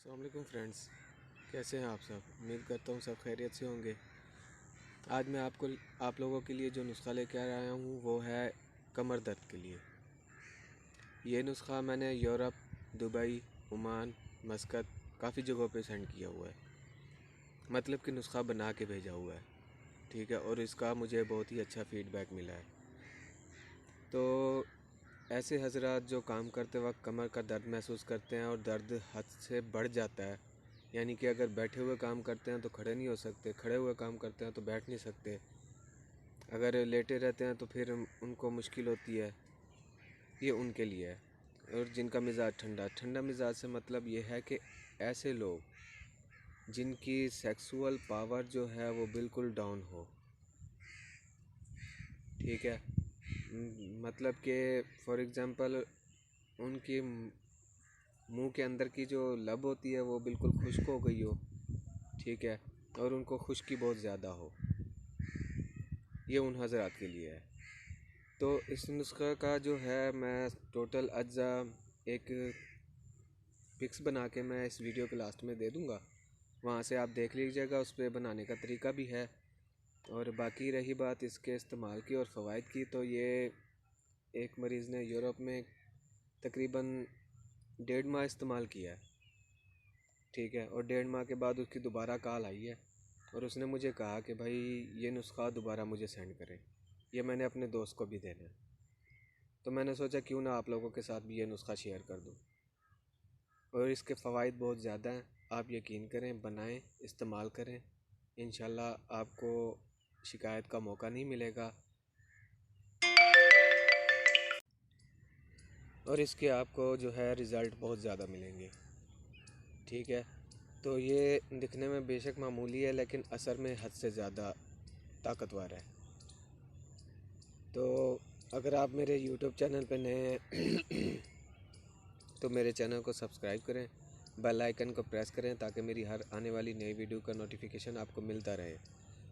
अस्सलाम वालेकुम फ्रेंड्स, कैसे हैं आप सब। उम्मीद करता हूँ सब खैरियत से होंगे। आज मैं आप लोगों के लिए जो नुस्खा लेकर आया हूँ वो है कमर दर्द के लिए। ये नुस्खा मैंने यूरोप, दुबई, ओमान, मस्कत काफ़ी जगहों पे सेंड किया हुआ है। मतलब कि नुस्खा बना के भेजा हुआ है, ठीक है। और इसका मुझे बहुत ही अच्छा फ़ीडबैक मिला है। तो ऐसे हजरात जो काम करते वक्त कमर का दर्द महसूस करते हैं और दर्द हद से बढ़ जाता है, यानी कि अगर बैठे हुए काम करते हैं तो खड़े नहीं हो सकते, खड़े हुए काम करते हैं तो बैठ नहीं सकते, अगर लेटे रहते हैं तो फिर उनको मुश्किल होती है, ये उनके लिए है। और जिनका मिजाज ठंडा ठंडा मिजाज से मतलब ये है कि ऐसे लोग जिनकी सेक्सुअल पावर जो है वो बिल्कुल डाउन हो, ठीक है। मतलब कि फॉर एग्ज़ाम्पल उनकी मुंह के अंदर की जो लब होती है वो बिल्कुल खुश्क हो गई हो, ठीक है, और उनको खुश्की बहुत ज़्यादा हो, ये उन हज़रात के लिए है। तो इस नुस्खे का जो है मैं टोटल अज्जा एक पिक्स बना के मैं इस वीडियो के लास्ट में दे दूँगा, वहाँ से आप देख लीजिएगा। उस पर बनाने का तरीका भी है। और बाकी रही बात इसके इस्तेमाल की और फ़वाइद की, तो ये एक मरीज़ ने यूरोप में तकरीबन 1.5 माह इस्तेमाल किया है, ठीक है। और 1.5 माह के बाद उसकी दोबारा कॉल आई है और उसने मुझे कहा कि भाई ये नुस्खा दोबारा मुझे सेंड करें, ये मैंने अपने दोस्त को भी देना है। तो मैंने सोचा क्यों ना आप लोगों के साथ भी ये नुस्खा शेयर कर दूं। और इसके फ़वाइद बहुत ज़्यादा हैं, आप यकीन करें, बनाएं, इस्तेमाल करें, इंशाल्लाह आपको शिकायत का मौका नहीं मिलेगा और इसके आपको जो है रिज़ल्ट बहुत ज़्यादा मिलेंगे, ठीक है। तो ये दिखने में बेशक मामूली है लेकिन असर में हद से ज़्यादा ताकतवर है। तो अगर आप मेरे YouTube चैनल पे नए हैं तो मेरे चैनल को सब्सक्राइब करें, बेल आइकन को प्रेस करें ताकि मेरी हर आने वाली नई वीडियो का नोटिफिकेशन आपको मिलता रहे।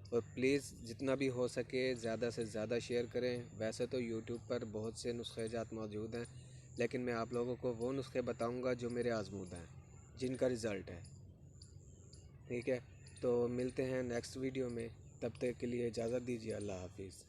और प्लीज़ जितना भी हो सके ज़्यादा से ज़्यादा शेयर करें। वैसे तो YouTube पर बहुत से नुस्खेजात मौजूद हैं, लेकिन मैं आप लोगों को वो नुस्खे बताऊंगा जो मेरे आजमूदा हैं, जिनका रिज़ल्ट है, ठीक है। तो मिलते हैं नेक्स्ट वीडियो में, तब तक के लिए इजाज़त दीजिए। अल्लाह हाफिज़।